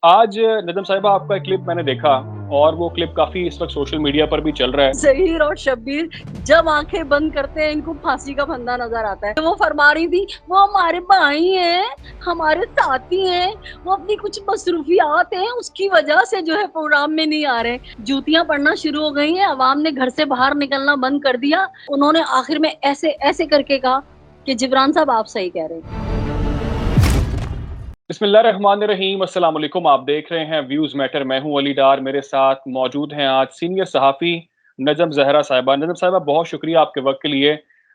आज नदम साहिबा आपका एक क्लिप मैंने देखा और वो क्लिप काफ़ी इस वक़्त सोशल मीडिया पर भी चल रहा है। ज़हीर और शब्बीर जब आँखें बंद करते हैं, इनको फांसी का फंदा नज़र आता है। वो फरमा रही थी, वो हमारे भाई हैं, हमारे साथी हैं, वो अपनी कुछ मसरूफियात हैं, उसकी वजह से जो है प्रोग्राम में नहीं आ रहे। जूतियाँ पड़ना शुरू हो गई हैं, अवाम ने घर से बाहर निकलना बंद कर दिया। उन्होंने आखिर में ऐसे करके कहा कि जिब्रान साहब आप सही कह रहे हैं। बिस्मिल्लाहिर्रहमानिर्रहीम, अस्सलाम वालेकुम। आप देख रहे हैं व्यूज़ मैटर। मैं हूँ अली डार। मेरे साथ मौजूद हैं आज सीनियर सहाफ़ी नजम ज़हरा साहिबा। नजम साहिबा, बहुत शुक्रिया आपके वक़्त के लिए।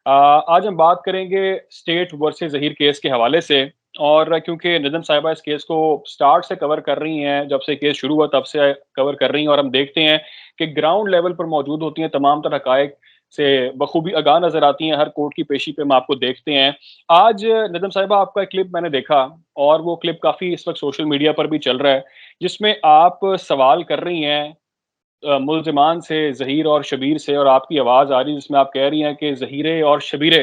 आज हम बात करेंगे स्टेट वर्सेस ज़हीर केस के हवाले से। और क्योंकि नजम साहिबा इस केस को स्टार्ट से कवर कर रही हैं, जब से केस शुरू हुआ तब से कवर कर रही हैं, और हम देखते हैं कि ग्राउंड लेवल पर मौजूद होती हैं, तमाम तर हक़ाइक़ से बखूबी आगाह नज़र आती हैं। हर कोर्ट की पेशी पे हम आपको देखते हैं। आज नदम साहिबा आपका एक क्लिप मैंने देखा और वो क्लिप काफ़ी इस वक़्त सोशल मीडिया पर भी चल रहा है, जिसमें आप सवाल कर रही हैं मुल्ज़िमान से, ज़हीर और शबीर से, और आपकी आवाज़ आ रही है जिसमें आप कह रही हैं कि ज़हीरे और शबीरे,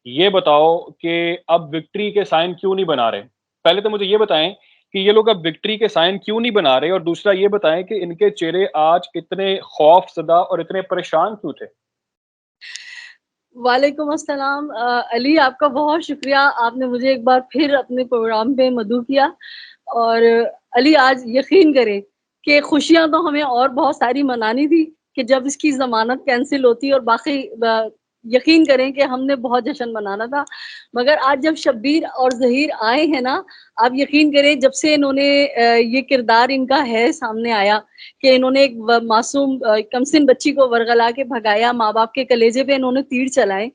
ये बताओ कि अब विक्ट्री के साइन क्यों नहीं बना रहे? पहले तो मुझे ये बताएँ कि ये लोग अब विक्ट्री के साइन क्यों नहीं बना रहे? और दूसरा ये बताएँ कि इनके चेहरे आज इतने खौफ़ज़दा और इतने परेशान क्यों थे? वालेकुम अस्सलाम। अली, आपका बहुत शुक्रिया, आपने मुझे एक बार फिर अपने प्रोग्राम पे मदऊ किया। और अली, आज यकीन करें कि खुशियाँ तो हमें और बहुत सारी मनानी थी कि जब इसकी ज़मानत कैंसल होती, और बाकी यकीन करें कि हमने बहुत जश्न मनाना था। मगर आज जब शब्बीर और ज़हीर आए हैं ना, आप यकीन करें, जब से इन्होंने ये किरदार इनका है सामने आया कि इन्होंने एक मासूम कमसिन बच्ची को वरगला के भगाया, माँ-बाप के कलेजे पे इन्होंने तीर चलाए।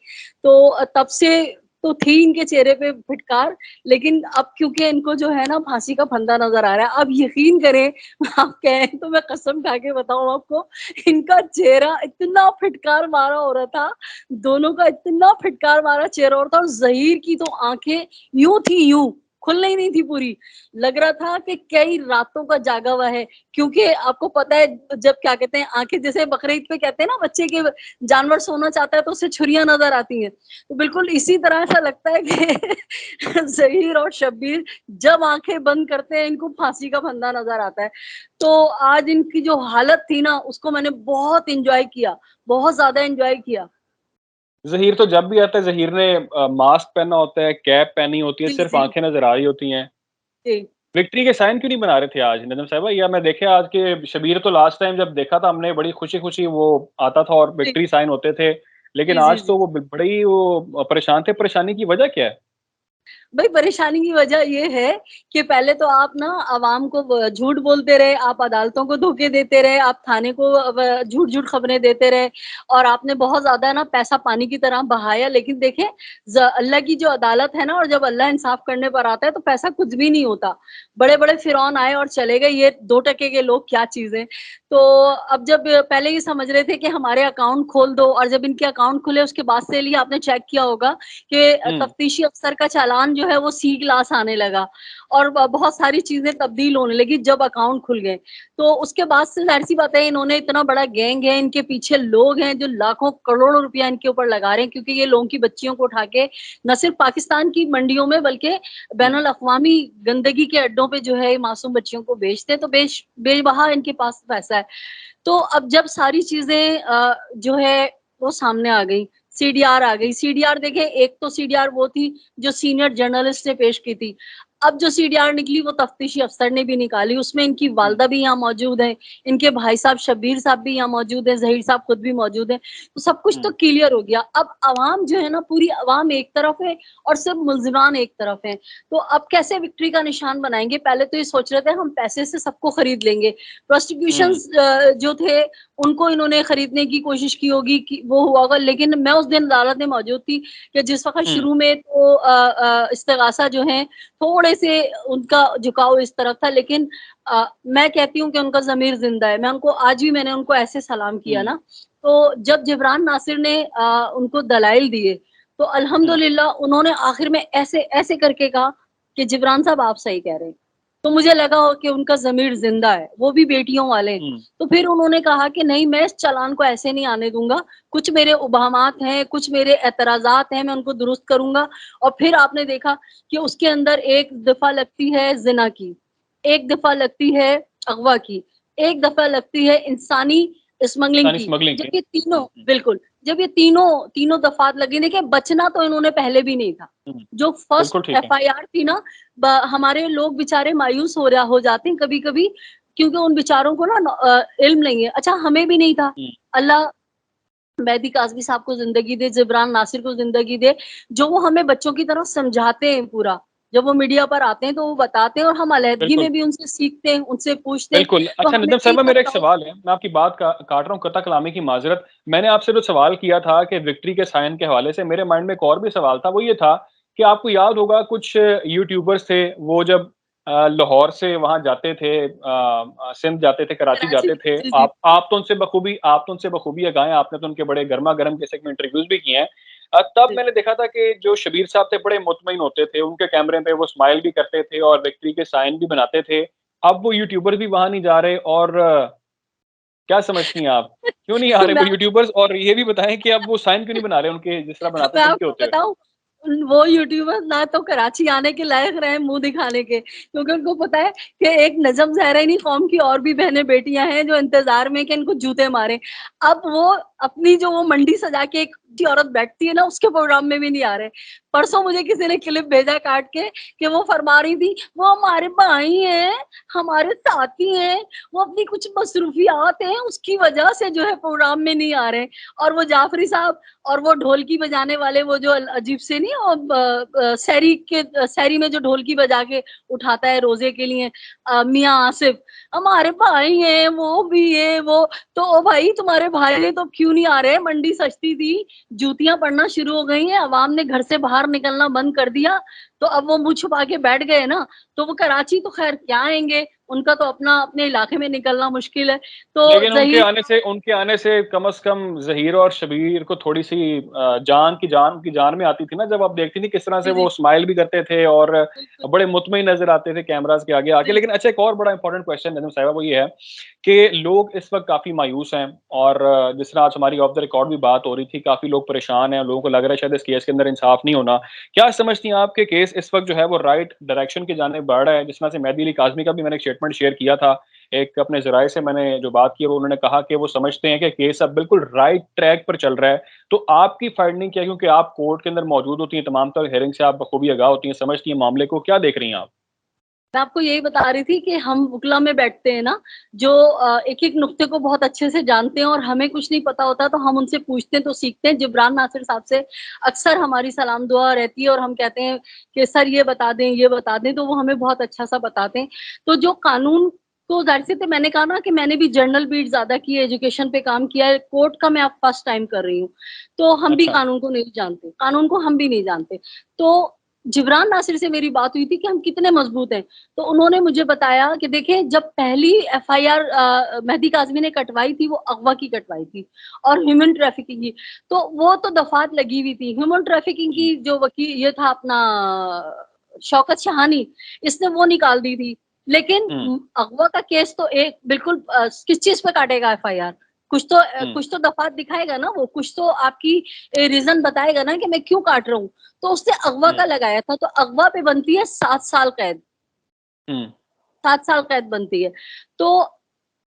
तो तब से तो थी इनके चेहरे पे फिटकार, लेकिन अब क्योंकि इनको जो है ना फांसी का फंदा नज़र आ रहा है। अब यकीन करें, आप कहें तो मैं कसम खा के बताऊँ आपको, इनका चेहरा इतना फिटकार मारा हो रहा था, दोनों का इतना फिटकार मारा चेहरा हो रहा था, और ज़हीर की तो आँखें यूँ थी यूँ, खुलनी ही नहीं थी पूरी। लग रहा था कि कई रातों का जागा हुआ है, क्योंकि आपको पता है, जब क्या कहते हैं, आँखें जैसे बकरीद पे कहते हैं ना, बच्चे के जानवर सोना चाहता है तो उसे छुरियाँ नज़र आती हैं। तो बिल्कुल इसी तरह ऐसा लगता है कि ज़हीर और शब्बीर जब आँखें बंद करते हैं, इनको फांसी का फंदा नज़र आता है। तो आज इनकी जो हालत थी ना, उसको मैंने बहुत एन्जॉय किया, बहुत ज़्यादा एन्जॉय किया। ज़हीर तो जब भी आता है, ज़हीर ने मास्क पहना होता है, कैप पहनी होती है, जी, सिर्फ़ जी, आँखें नज़र आ रही होती हैं। जी। विक्ट्री के साइन क्यों नहीं बना रहे थे आज नदम साहिबा? या मैं देखे आज के शबीर तो लास्ट टाइम जब देखा था हमने, बड़ी खुशी-खुशी वो आता था और जी, विक्ट्री साइन होते थे। लेकिन जी, जी, आज जी। तो वो ब बड़े ही वो परेशान थे, परेशानी की वजह क्या है? भई, परेशानी की वजह ये है कि पहले तो आप ना आवाम को झूठ बोलते रहे, आप अदालतों को धोखे देते रहे, आप थाने को झूठ-झूठ खबरें देते रहे, और आपने बहुत ज़्यादा ना पैसा पानी की तरह बहाया। लेकिन देखें, अल्लाह की जो अदालत है ना, और जब अल्लाह इंसाफ करने पर आता है तो पैसा कुछ भी नहीं होता। बड़े-बड़े फिरौन आए और चले गए, ये 2 टके के लोग क्या चीज़ हैं। तो अब जब पहले ये समझ रहे थे कि हमारे अकाउंट खोल दो, और जब इनके अकाउंट खुले उसके बाद से लिए आपने चेक किया होगा कि हुँ। तफ्तीशी अफ़सर का चालान जो है वो सी क्लास आने लगा, और ब बहुत सारी चीज़ें तब्दील होने लगी जब अकाउंट खुल गए। तो उसके बाद से ज़ाहिर-सी बात है, इन्होंने इतना बड़ा गैंग है, इनके पीछे लोग हैं जो लाखों करोड़ों रुपया इनके ऊपर लगा रहे हैं, क्योंकि ये लोगों की बच्चियों को उठा के न सिर्फ़ पाकिस्तान की मंडियों में, बल्कि हुँ। बैनुल-अक़वामी गंदगी के अड्डों पे जो है ये मासूम बच्चियों को बेचते हैं, तो बेवहा इनके पास पैसा है। तो अब जब सारी चीज़ें जो है वो सामने आ गई, सीडीआर आ गई। सीडीआर देखें, एक तो सीडीआर वो थी जो सीनियर जर्नलिस्ट ने पेश की थी। अब जो सीडीआर निकली वो तफ्तीशी अफ़सर ने भी निकाली, उसमें इनकी हुँ। वालिदा भी यहाँ मौजूद हैं, इनके भाई साहब शब्बीर साहब भी यहाँ मौजूद हैं, ज़हीर साहब खुद भी मौजूद हैं। तो सब कुछ तो हुँ। क्लियर हो गया। अब अवाम जो है ना, पूरी अवाम एक तरफ है और सिर्फ़ मुल्ज़िमान एक तरफ हैं। तो अब कैसे विक्ट्री का निशान बनाएँगे? पहले तो ये सोच रहे थे हम पैसे से सबको खरीद लेंगे। हुँ। प्रोसिक्यूशंस जो थे, उनको इन्होंने खरीदने की कोशिश की होगी कि वो हुआ होगा, लेकिन मैं उस दिन अदालत में मौजूद थी कि जिस वक़्त हुँ। शुरू में तो इस्तिग़ासा जो है, थोड़े से उनका झुकाव इस तरफ था, लेकिन मैं कहती हूँ कि उनका ज़मीर ज़िंदा है। मैं उनको आज भी, मैंने उनको ऐसे सलाम किया हुँ। ना, तो जब जिब्रान नासिर ने उनको दलाइल दिए, तो हुँ। अल्हम्दुलिल्लाह उन्होंने आखिर में ऐसे करके कहा कि जिब्रान साहब आप सही कह रहे हैं। तो मुझे लगा हो कि उनका ज़मीर ज़िंदा है, वो भी बेटियों वाले हैं। हुँ। तो फिर उन्होंने कहा कि नहीं, मैं इस चालान को ऐसे नहीं आने दूँगा, कुछ मेरे उबहमात हैं, कुछ मेरे एतराज़ात हैं, मैं उनको दुरुस्त करूँगा। और फिर आपने देखा कि उसके अंदर एक दफ़ा लगती है ज़िना की, एक दफ़ा लगती है अगवा की, एक दफ़ा लगती है इंसानी स्मगलिंग इंसानी की। स्मगलिंग जब की। ये तीनों बिल्कुल, जब ये तीनों दफ़ात लगी, देखिए बचना तो इन्होंने पहले भी नहीं था। हुँ, जो फर्स्ट बिल्कुल ठीक है। एफआईआर थी ना, हमारे लोग बेचारे मायूस हो जाते हैं कभी-कभी, क्योंकि उन बेचारों को ना इल्म नहीं है। अच्छा, हमें भी नहीं था। हुँ, अल्लाह मेहदी काज़मी साहब को ज़िंदगी दे, जिब्रान नासिर को ज़िंदगी दे, जो वो हमें बच्चों की तरह समझाते हैं पूरा। जब वो मीडिया पर आते हैं तो वो बताते हैं और हम अलहदगी बिल्कुल। में भी उनसे सीखते हैं, उनसे पूछते हैं, बिल्कुल। तो अच्छा हमें निज़्ज़म भी साहिबा मेरा एक बताओ। सवाल है, मैं आपकी बात का काट रहा हूँ, कता कलामी की माज़रत। मैंने आपसे जो सवाल किया था कि विक्ट्री के साइन के हवाले से, मेरे माइंड में एक और भी सवाल था, वो ये था कि आपको याद होगा कुछ यूट्यूबर्स थे, वो जब लाहौर से वहाँ जाते थे सिंध जाते थे, कराची कराची जाते में थे। जी, जी। आप तो उनसे बखूबी अगाएँ, आपने तो उनके बड़े गरमा-गरम किस्म के इंटरव्यूज़ भी किए हैं। तब जी। मैंने देखा था कि जो शब्बीर साहब थे, बड़े मुतमईन होते थे, उनके कैमरे पे वो स्माइल भी करते थे और विक्ट्री के साइन भी बनाते थे। अब वो यूट्यूबर भी वहाँ नहीं जा रहे और क्या समझती हैं आप? क्यों नहीं आ रहे मैं वो यूट्यूबर्स और ये भी बताएँ कि अब वो साइन क्यों नहीं बना रहे उनके जिस तरह बनाते मैं थे उनके आपको होते हुए? बताऊँ, वो यूट्यूबर ना तो कराची आने के लायक रहे मुँह दिखाने के, क्योंकि उनको पता है कि एक नजम ज़हरैनी कौम की और भी बहनें-बेटियाँ हैं जो इंतज़ार में कि इनको जूते मारें। अब वो अपनी जो वो मंडी सजा के एक अच्छी औरत बैठती है ना, उसके प्रोग्राम में भी नहीं आ रहे। परसों मुझे किसी ने क्लिप भेजा काट के कि वो फरमा रही थी, "वो हमारे भाई हैं, हमारे साथी हैं, वो अपनी कुछ मसरूफियात हैं, उसकी वजह से जो है प्रोग्राम में नहीं आ रहे।" और वो जाफ़री साहब और वो ढोलकी बजाने वाले, वो जो अजीब से नहीं, सहरी में जो ढोलकी बजा के उठाता है रोज़े के लिए, मियाँ आसिफ, हमारे भाई हैं, वो भी है, वो तो ओ भाई तुम्हारे भाई हैं तो क्यों नहीं आ रहे? मंडी सस्ती थी, जूतियाँ पड़ना शुरू हो गई हैं, अवाम ने घर से बाहर निकलना बंद कर दिया, तो अब वो मुँह छुपा के बैठ गए ना, तो वो कराची तो ख़ैर क्या आएँगे, उनका तो अपना अपने इलाके में निकलना मुश्किल है। तो लेकिन ज़हीर उनके आने से कम से कम ज़हीर और शब्बीर को थोड़ी-सी जान उनकी जान में आती थी ना, जब आप देखती थी किस तरह से जी, वो जी, स्माइल भी करते थे और बिल्कुल, बड़े मुतमईन नज़र आते थे कैमराज़ के आगे आके। बिल्कुल, लेकिन अच्छा एक और बड़ा इम्पोर्टेंट क्वेश्चन नज़ीम साहिबा वो ये है कि लोग इस वक़्त काफ़ी मायूस हैं और जिस तरह आज हमारी ऑफ द रिकॉर्ड भी बात हो रही थी, काफ़ी लोग परेशान हैं, लोगों को लग रहा है शायद इस केस के अंदर इंसाफ नहीं होना। क्या समझती हैं आप कि केस इस वक़्त जो है वो राइट डायरेक्शन की जानिब बढ़ रहा है? जिस तरह से मेहदी अली काज़मी का भी मैंने एक स्टेटमेंट शेयर किया था। एक अपने ज़राए से मैंने जो बात की वो उन्होंने कहा कि वो समझते हैं कि केस अब बिल्कुल राइट ट्रैक पर चल रहा है। तो आपकी फाइंडिंग क्या है? क्योंकि आप कोर्ट के अंदर मौजूद होती हैं, तमाम तर हियरिंग से आप बखूबी आगाह होती हैं, समझती हैं मामले को, क्या देख रही हैं आप? मैं आपको यही बता रही थी कि हम वुकला में बैठते हैं ना, जो एक-एक नुक्ते को बहुत अच्छे से जानते हैं और हमें कुछ नहीं पता होता तो हम उनसे पूछते हैं तो सीखते हैं। जिब्रान नासिर साहब से अक्सर हमारी सलाम दुआ रहती है और हम कहते हैं कि सर ये बता दें, तो वो हमें बहुत अच्छा-सा बताते हैं। तो जो कानून को ज़ाहिर-सी तो मैंने कहा ना कि मैंने भी जर्नल बीट ज़्यादा की है, एजुकेशन पे काम किया है, कोर्ट का मैं अब फर्स्ट टाइम कर रही हूँ। तो हम भी अच्छा। कानून को नहीं जानते, कानून को हम भी नहीं जानते। तो जिब्रान नासिर से मेरी बात हुई थी कि हम कितने मज़बूत हैं। तो उन्होंने मुझे बताया कि देखिए जब पहली एफआईआर मेहदी काज़मी ने कटवाई थी, वो अगवा की कटवाई थी और ह्यूमन ट्रैफिकिंग की। तो वो तो दफ़ात लगी हुई थी। ह्यूमन ट्रैफिकिंग हुँ, की जो ये था अपना शौकत शाहानी, इसने वो निकाल दी थी। लेकिन हुँ, अगवा का केस तो एक बिल्कुल किस चीज़ पे काटेगा एफआईआर? हुँ, कुछ तो दफ़ात दिखाएगा ना वो, कुछ तो आपकी रीज़न बताएगा ना कि मैं क्यों काट रहा हूँ। तो उसने अगवा हुँ, का लगाया था, तो अगवा पे बनती है 7 साल कैद। हुँ, 7 साल कैद बनती है। तो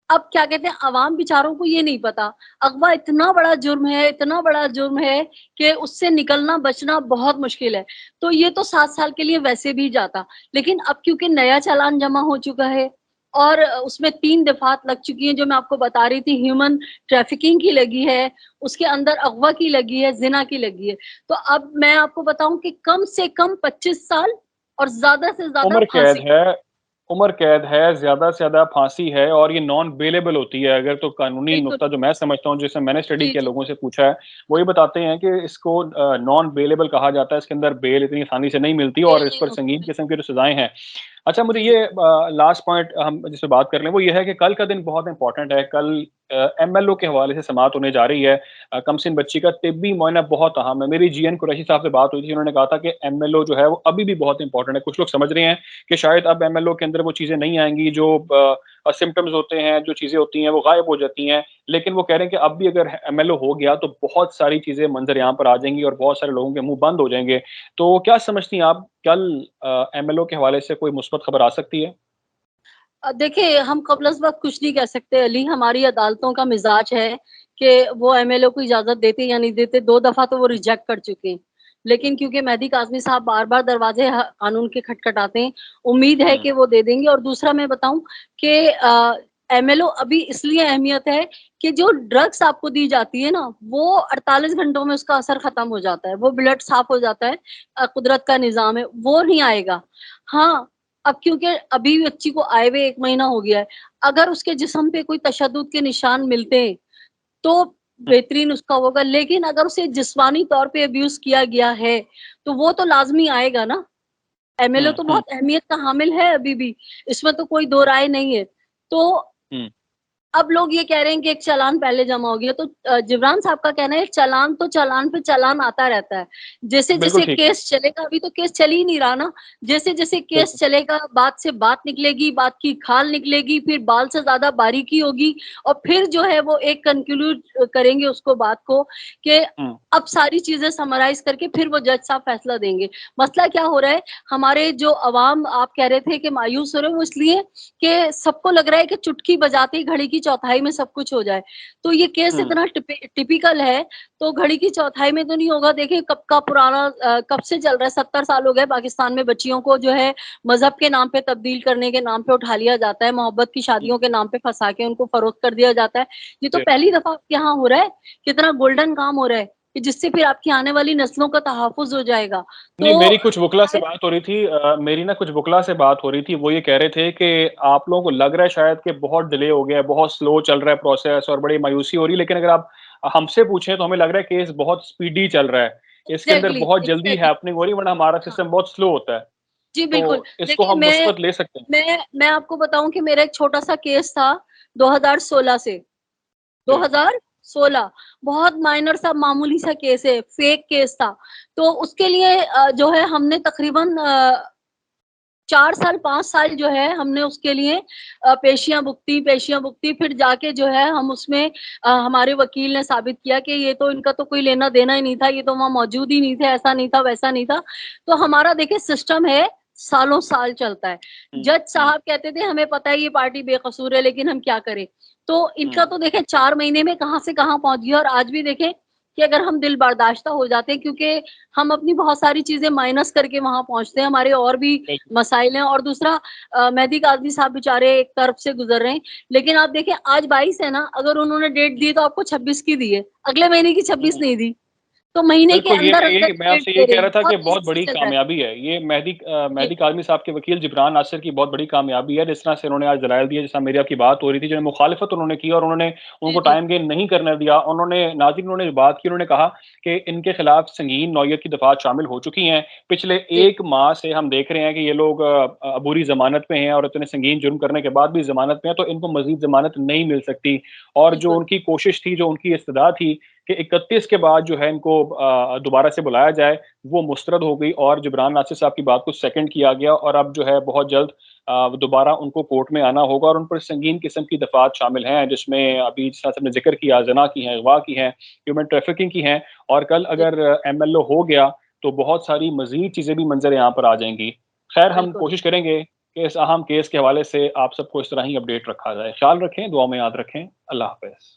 अब क्या कहते हैं, अवाम बेचारों को ये नहीं पता। अगवा इतना बड़ा जुर्म है कि उससे निकलना बचना बहुत मुश्किल है। तो ये तो 7 साल के लिए वैसे भी जाता। लेकिन अब क्योंकि नया चालान जमा हो चुका है और उसमें 3 दफ़ात लग चुकी हैं जो मैं आपको बता रही थी, ह्यूमन ट्रैफिकिंग की लगी है, उसके अंदर अगवा की लगी है, ज़िना की लगी है। तो अब मैं आपको बताऊँ कि कम से कम 25 साल और ज़्यादा से ज़्यादा उम्र कैद फांसी। है उम्र कैद है, ज़्यादा से ज़्यादा फांसी है और ये नॉन बेलेबल होती है। अगर तो कानूनी बिल्कुल। नुक्ता जो मैं समझता हूँ, जिसे मैंने स्टडी जी, किया, जी। लोगों से पूछा है, वो ये बताते हैं कि इसको नॉन बेलेबल कहा जाता है। इसके अंदर बेल इतनी आसानी से नहीं मिलती फेल और इस नहीं पर होती, संगीन किस्म बिल्कुल। की जो सज़ाएँ हैं। अच्छा मुझे जी, जी। ये लास्ट पॉइंट हम जिस पे बात कर लें, वो ये है कि कल का दिन बहुत इम्पोर्टेंट है। कल एमएलओ के हवाले से समाअत होने जा रही है। कमसिन बच्ची का तिब्बी मुआयना बहुत अहम है। मेरी जीएन कुरैशी साहब से बात हुई थी, उन्होंने कहा था कि एमएलओ जो है वो अभी भी बहुत इम्पोर्टेंट है। कुछ लोग समझ रहे हैं कि शायद अब एमएलओ के अंदर वो चीज़ें नहीं आएँगी जो सिम्पटम्स होते हैं, जो चीज़ें होती हैं वो गायब हो जाती हैं। लेकिन वो कह रहे हैं कि अब भी अगर एमएलओ हो गया तो बहुत सारी चीज़ें मंज़र-ए-आम पर आ जाएँगी और बहुत सारे लोगों के मुँह बंद हो जाएँगे। तो क्या समझती हैं आप कल एमएलओ के हवाले से कोई मुस्बत खबर आ सकती है? देखिए हम क़ब्ल अज़ वक़्त कुछ नहीं कह सकते अली, हमारी अदालतों का मिज़ाज है कि वो एमएलए को इजाज़त देते या नहीं देते, 2 दफ़ा तो वो रिजेक्ट कर चुके हैं। लेकिन क्योंकि मेहदी काज़मी साहब बार-बार दरवाज़े कानून के खटखटाते हैं, उम्मीद है हुँ। कि वो दे देंगे और दूसरा मैं बताऊँ कि एमएलओ अभी इसलिए अहमियत है कि जो ड्रग्स आपको दी जाती है ना, वो 48 घंटों में उसका असर ख़त्म हो जाता है, वो ब्लड साफ़ हो जाता है कुदरत का निज़ाम है, वो नहीं आएगा। हाँ, अब क्योंकि अभी बच्ची को आए हुए 1 महीना हो गया है, अगर उसके जिस्म पे कोई तशद्दुद के निशान मिलते हैं, तो हुँ। बेहतरीन उसका होगा, लेकिन अगर उसे जिस्मानी तौर पे अब्यूज़ किया गया है, तो वो तो लाज़मी आएगा ना। एमएलए हुँ, तो हुँ। बहुत अहमियत का हामिल है अभी भी, इसमें तो कोई दो राय नहीं है। तो हुँ। अब लोग ये कह रहे हैं कि एक चालान पहले जमा हो गया, तो जिब्रान साहब का कहना है चालान तो चालान पे चालान आता रहता है। बिल्कुल जैसे-जैसे ठीक है। केस चलेगा, अभी तो केस चल ही नहीं रहा ना, जैसे-जैसे केस बिल्कुल। चलेगा, बात से बात निकलेगी, बात की खाल निकलेगी, फिर बाल से ज़्यादा बारीकी होगी और फिर जो है वो एक कन्क्लूड करेंगे उसको बात को कि हुँ। अब सारी चीज़ें समराइज़ करके फिर वो जज साहब फैसला देंगे। मसला क्या हो रहा है, हमारे जो अवाम आप कह रहे थे कि मायूस हो रहे हैं, वो इसलिए कि सबको लग रहा है कि चुटकी बजाते ही घड़ी की चौथाई में सब कुछ हो जाए। तो ये केस हुँ। इतना टिपिकल है, तो घड़ी की चौथाई में तो नहीं होगा। देखिए कब का पुराना कब से चल रहा है, 70 साल हो गए पाकिस्तान में बच्चियों को जो है मज़हब के नाम पे तब्दील करने के नाम पे उठा लिया जाता है, मोहब्बत की हुँ। शादियों के नाम पे फँसा के उनको फ़रोख्त कर दिया जाता है। ये तो जी। पहली दफ़ा आपके यहाँ हो रहा है, कितना गोल्डन काम हो रहा है, कि जिससे फिर आपकी आने वाली नस्लों का तहफ़्फ़ुज़ हो जाएगा। नहीं, तो मेरी कुछ वुकला से शायद बात हो रही थी मेरी ना कुछ वुकला से बात हो रही थी, वो ये कह रहे थे कि आप लोगों को लग रहा है शायद कि बहुत डिले हो गया है, बहुत स्लो चल रहा है प्रोसेस और बड़ी मायूसी हो रही है, लेकिन अगर आप हमसे पूछें तो हमें लग रहा है केस बहुत स्पीडी चल रहा है। इसके अंदर एग्ज़ैक्टली, बहुत जल्दी एग्ज़ैक्टली। हैपनिंग हो रही है, वरना हमारा हाँ। सिस्टम बहुत स्लो होता है। जी, बिल्कुल। तो इसको देखिए हम मुस्बत ले सकते हैं। मैं आपको बताऊँ कि मेरा एक छोटा-सा केस था 2016 से, जी। 2016 बहुत माइनर सा मामूली सा केस है, फेक केस था। तो उसके लिए जो है हमने तकरीबन 4 साल 5 साल जो है हमने उसके लिए पेशियाँ भुगती, फिर जाके जो है हम उसमें हमारे वकील ने साबित किया कि ये तो इनका तो कोई लेना-देना ही नहीं था, ये तो वहाँ मौजूद ही नहीं थे, ऐसा नहीं था, वैसा नहीं था। तो हमारा देखिए सिस्टम है, सालों-साल चलता है। हुँ, जज हुँ। साहब कहते थे हमें पता है ये पार्टी बेकसूर है, लेकिन हम क्या करें? तो इनका हुँ। तो देखें 4 महीने में कहाँ से कहाँ पहुँच गया और आज भी देखें कि अगर हम दिल बर्दाश्ता हो जाते हैं क्योंकि हम अपनी बहुत सारी चीज़ें माइनस करके वहाँ पहुँचते हैं, हमारे और भी बिल्कुल। मसाइल हैं और दूसरा मेहदी काज़मी साहब बेचारे एक तरफ से गुज़र रहे हैं। लेकिन आप देखिए आज 22 है ना, अगर उन्होंने डेट दी तो आपको 26 की दी है, अगले महीने की 26 हुँ। नहीं दी। तो महीने के बिल्कुल, ये अंदर-अंदर यही मैं डेट आपसे दे यही रहे कह हैं, रहा था बहुत कि तेज़ी बहुत से बड़ी चल रहा है। कामयाबी है। ये जी। मेहदी काज़मी साहब के वकील जिब्रान नासिर की बहुत बड़ी कामयाबी है, जिस तरह से उन्होंने आज दलाइल दिए, जिस तरह मेरी आपकी बात हो रही थी, जो मुखालिफत उन्होंने की और उन्होंने जी, उनको जी। टाइम गेन नहीं करने दिया। उन्होंने नाज़रीन उन्होंने बात की, उन्होंने कहा कि इनके खिलाफ संगीन नौयत की दफ़ात शामिल हो चुकी हैं। पिछले जी। 1 माह से हम देख रहे हैं कि ये लोग अबूरी ज़मानत पे हैं और इतने संगीन जुर्म करने के बाद भी ज़मानत पे हैं, तो इनको मज़ीद ज़मानत नहीं मिल सकती। और जो बिल्कुल। उनकी कोशिश थी, जो उनकी इस्तदा थी कि 31 के बाद जो है इनको दोबारा से बुलाया जाए, वो मुस्तरद हो गई और जिब्रान नासिर साहब की बात को सेकंड किया गया और अब जो है बहुत जल्द दोबारा उनको कोर्ट में आना होगा और उन पर संगीन किस्म की दफ़ात शामिल हैं, जिसमें अभी जिस तरह से आपने ज़िक्र किया ज़िना की हैं, अगवा की हैं, ह्यूमन ट्रैफिकिंग की हैं और कल जी। अगर एमएलओ हो गया, तो बहुत सारी मज़ीद चीज़ें भी मंज़र-ए-आम पर आ जाएँगी। ख़ैर हम बिल्कुल। कोशिश करेंगे कि इस अहम केस के हवाले से आप सबको इस तरह ही अपडेट रखा जाए। ख़्याल रखें, दुआ में याद रखें। अल्लाह हाफ़िज़।